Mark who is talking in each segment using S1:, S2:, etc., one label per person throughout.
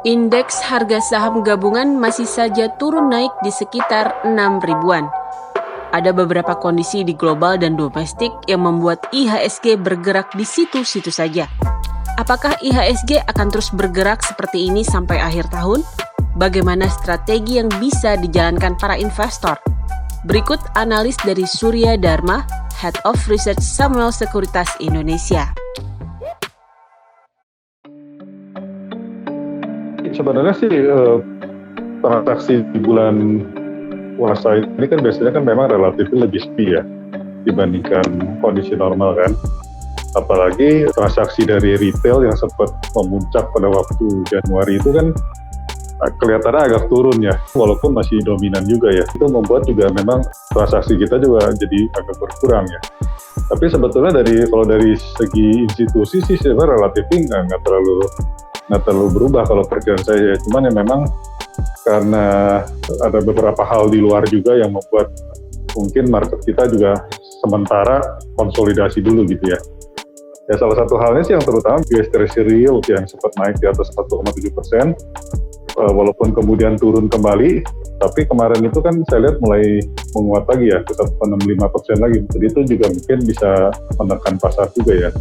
S1: Indeks harga saham gabungan masih saja turun naik di sekitar 6 ribuan. Ada beberapa kondisi di global dan domestik yang membuat IHSG bergerak di situ-situ saja. Apakah IHSG akan terus bergerak seperti ini sampai akhir tahun? Bagaimana strategi yang bisa dijalankan para investor? Berikut analis dari Surya Dharma, Head of Research Samuel Sekuritas Indonesia.
S2: Sebenarnya sih transaksi di bulan puasa ini kan biasanya kan memang relatif lebih sepi ya dibandingkan kondisi normal kan. Apalagi transaksi dari retail yang sempat memuncak pada waktu Januari itu kan kelihatannya agak turun ya, walaupun masih dominan juga ya. Itu membuat juga memang transaksi kita juga jadi agak berkurang ya. Tapi sebetulnya kalau dari segi institusi sih sebenarnya relatif nggak terlalu berubah kalau perkiraan saya. Cuman ya memang karena ada beberapa hal di luar juga yang membuat mungkin market kita juga sementara konsolidasi dulu gitu ya. Ya salah satu halnya sih yang terutama US Treasury yield yang sempat naik di atas 1,7%, walaupun kemudian turun kembali, tapi kemarin itu kan saya lihat mulai menguat lagi ya ke 1,65% lagi. Jadi itu juga mungkin bisa menekan pasar juga ya.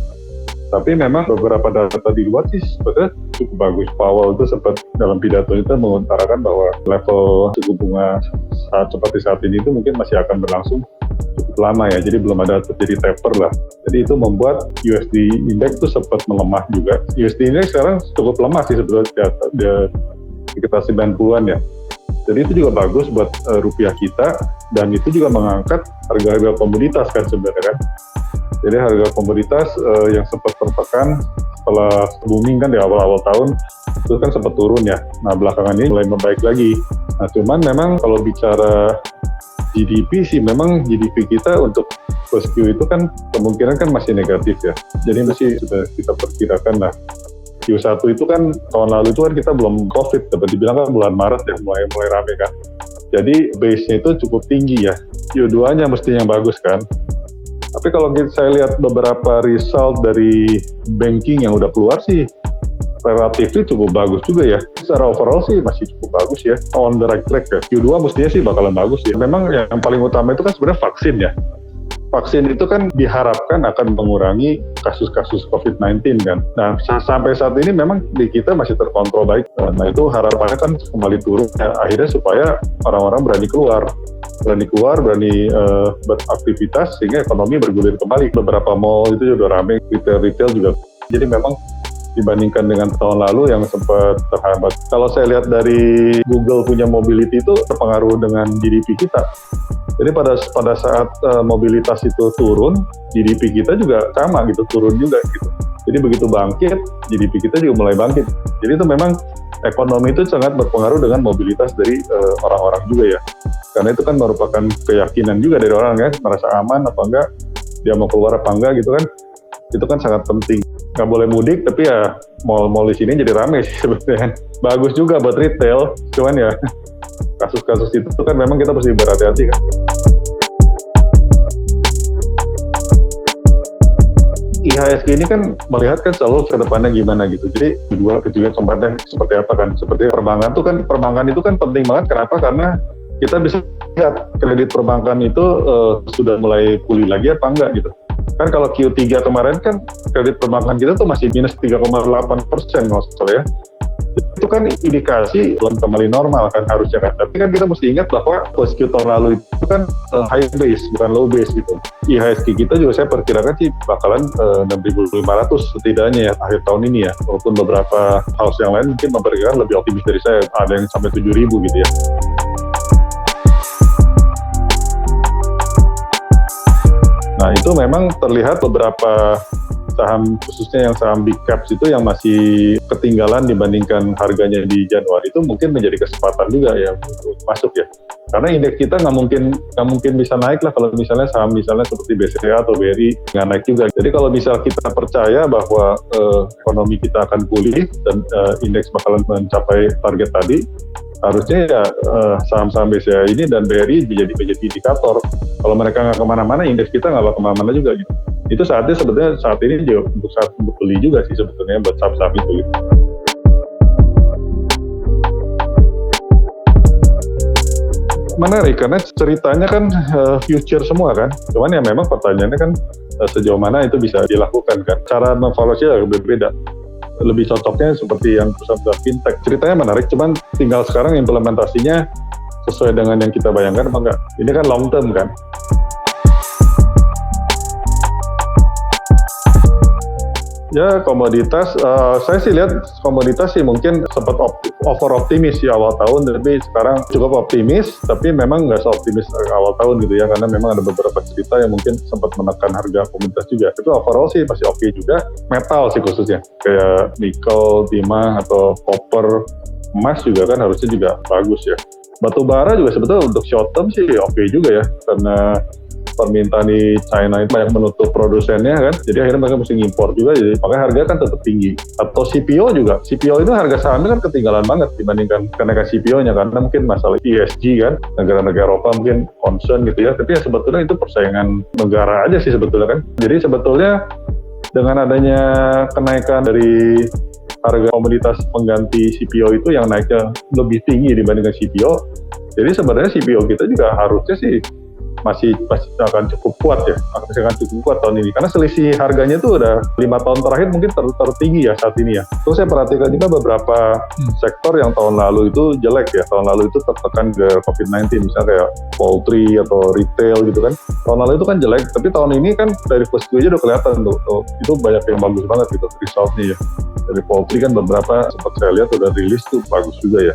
S2: Tapi memang beberapa data di luar sih sebetulnya cukup bagus. Powell itu sempat dalam pidato itu mengutarakan bahwa level suku bunga seperti saat ini itu mungkin masih akan berlangsung cukup lama ya. Jadi belum ada terjadi taper lah. Jadi itu membuat USD index itu sempat melemah juga. USD index sekarang cukup lemah sih sebetulnya di sekitar 90-an ya. Jadi itu juga bagus buat rupiah kita, dan itu juga mengangkat harga-harga komoditas kan sebenarnya kan. Jadi harga komoditas yang sempat tertekan setelah booming kan di awal-awal tahun itu kan sempat turun ya. Nah belakangan ini mulai membaik lagi. Nah cuman memang kalau bicara GDP sih memang GDP kita untuk first Q itu kan kemungkinan kan masih negatif ya. Jadi masih sudah kita perkirakan lah. Q1 itu kan tahun lalu itu kan kita belum COVID, dapat dibilang kan bulan Maret ya mulai rame kan. Jadi base-nya itu cukup tinggi ya. Q2-nya mestinya yang bagus kan. Tapi kalau saya lihat beberapa result dari banking yang udah keluar sih relatif cukup bagus juga ya. Secara overall sih masih cukup bagus ya. On the right track ya. Q2 mestinya sih bakalan bagus ya. Memang yang paling utama itu kan sebenarnya vaksin ya. Vaksin itu kan diharapkan akan mengurangi kasus-kasus COVID-19 kan. Nah sampai saat ini memang di kita masih terkontrol baik. Nah itu harapannya kan kembali turun ya. Akhirnya supaya orang-orang berani keluar, berani beraktivitas sehingga ekonomi bergulir kembali. Beberapa mall itu sudah ramai, retail juga. Jadi memang dibandingkan dengan tahun lalu yang sempat terhambat. Kalau saya lihat dari Google punya mobility itu terpengaruh dengan GDP kita. Jadi pada saat mobilitas itu turun, GDP kita juga sama gitu, turun juga gitu. Jadi begitu bangkit, GDP kita juga mulai bangkit. Jadi itu memang ekonomi itu sangat berpengaruh dengan mobilitas dari orang-orang juga ya. Karena itu kan merupakan keyakinan juga dari orang ya, merasa aman apa enggak, dia mau keluar apa enggak gitu kan. Itu kan sangat penting. Nggak boleh mudik, tapi ya mall-mall di sini jadi ramai sih sebetulnya. Bagus juga buat retail, cuman ya kasus-kasus itu kan memang kita mesti berhati-hati kan. IHSG ini kan melihat kan selalu ke depannya gimana gitu. Jadi kedua keempatnya seperti apa kan. Seperti perbankan itu kan penting banget. Kenapa? Karena kita bisa lihat kredit perbankan itu sudah mulai pulih lagi apa enggak gitu. Kan kalau Q3 kemarin kan kredit perbankan kita tuh masih minus 3,8% nggak salah ya. Itu kan indikasi belum kembali normal kan harusnya kan. Tapi kan kita mesti ingat bahwa post Q tahun lalu itu kan high base bukan low base gitu. IHSG kita juga saya perkirakan sih bakalan 6.500 setidaknya ya akhir tahun ini ya. Walaupun beberapa house yang lain mungkin memperkirakan lebih optimis dari saya, ada yang sampai 7.000 gitu ya. Nah itu memang terlihat beberapa saham, khususnya yang saham big caps itu yang masih ketinggalan dibandingkan harganya di Januari, itu mungkin menjadi kesempatan juga ya untuk masuk ya. Karena indeks kita nggak mungkin bisa naik lah kalau misalnya saham misalnya seperti BCA atau BRI nggak naik juga. Jadi kalau misal kita percaya bahwa ekonomi kita akan pulih dan indeks bakalan mencapai target tadi, harusnya ya saham-saham BCA ini dan BRI menjadi indikator. Kalau mereka nggak kemana-mana, indeks kita nggak bakal kemana-mana juga gitu. Itu saatnya sebetulnya saat ini juga untuk beli juga sih sebetulnya buat saham-saham itu gitu. Menarik karena ceritanya kan future semua kan. Cuman ya memang pertanyaannya kan sejauh mana itu bisa dilakukan kan. Cara mengevaluasi agak berbeda. Lebih cocoknya seperti yang perusahaan fintech. Ceritanya menarik, cuman tinggal sekarang implementasinya sesuai dengan yang kita bayangkan apa enggak. Ini kan long term kan. Ya komoditas, saya sih lihat komoditas sih mungkin sempat over optimis di awal tahun, tapi sekarang cukup optimis, tapi memang nggak seoptimis awal tahun gitu ya, karena memang ada beberapa cerita yang mungkin sempat menekan harga komoditas juga. Itu overall sih masih oke juga. Metal sih khususnya, kayak nikel, timah, atau copper, emas juga kan harusnya juga bagus ya. Batu bara juga sebetulnya untuk short term sih oke juga ya, karena permintaan di China itu banyak menutup produsennya kan, jadi akhirnya mereka mesti ngimpor juga, jadi makanya harga kan tetap tinggi. Atau CPO juga, CPO itu harga sahamnya kan ketinggalan banget dibandingkan kenaikan CPO-nya, karena mungkin masalah ESG kan, negara-negara Eropa mungkin concern gitu ya, tapi ya sebetulnya itu persaingan negara aja sih sebetulnya kan. Jadi sebetulnya dengan adanya kenaikan dari harga komoditas pengganti CPO itu yang naiknya lebih tinggi dibandingkan CPO, jadi sebenarnya CPO kita juga harusnya sih masih akan cukup kuat ya, masih akan cukup kuat tahun ini, karena selisih harganya tuh udah 5 tahun terakhir mungkin tertinggi ya saat ini ya. Terus saya perhatikan juga beberapa sektor yang tahun lalu itu jelek ya, tahun lalu itu tertekan ke COVID-19, misalnya kayak poultry atau retail gitu kan, tahun lalu itu kan jelek, tapi tahun ini kan dari first Q aja udah kelihatan tuh, itu banyak yang bagus banget gitu resultnya ya. Dari poultry kan beberapa sempat saya lihat udah rilis tuh bagus juga ya.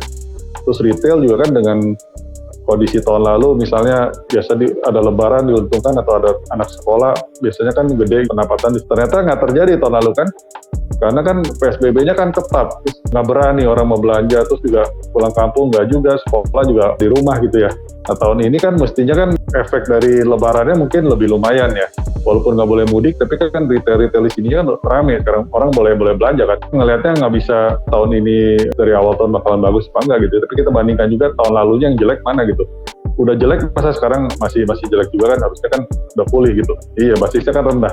S2: Terus retail juga kan dengan kondisi tahun lalu misalnya biasa ada lebaran diuntungkan atau ada anak sekolah biasanya kan gede pendapatan, ternyata nggak terjadi tahun lalu kan, karena kan PSBB-nya kan ketat, terus nggak berani orang mau belanja, terus juga pulang kampung nggak juga, sekolah juga di rumah gitu ya. Nah tahun ini kan mestinya kan efek dari lebarannya mungkin lebih lumayan ya, walaupun nggak boleh mudik, tapi kan retail di sini kan rame, sekarang orang boleh belanja kan. Ngelihatnya nggak bisa tahun ini dari awal tahun bakalan bagus apa enggak gitu, tapi kita bandingkan juga tahun lalunya yang jelek mana gitu. Udah jelek masa sekarang masih jelek juga kan, harusnya kan udah pulih gitu. Iya basisnya kan rendah.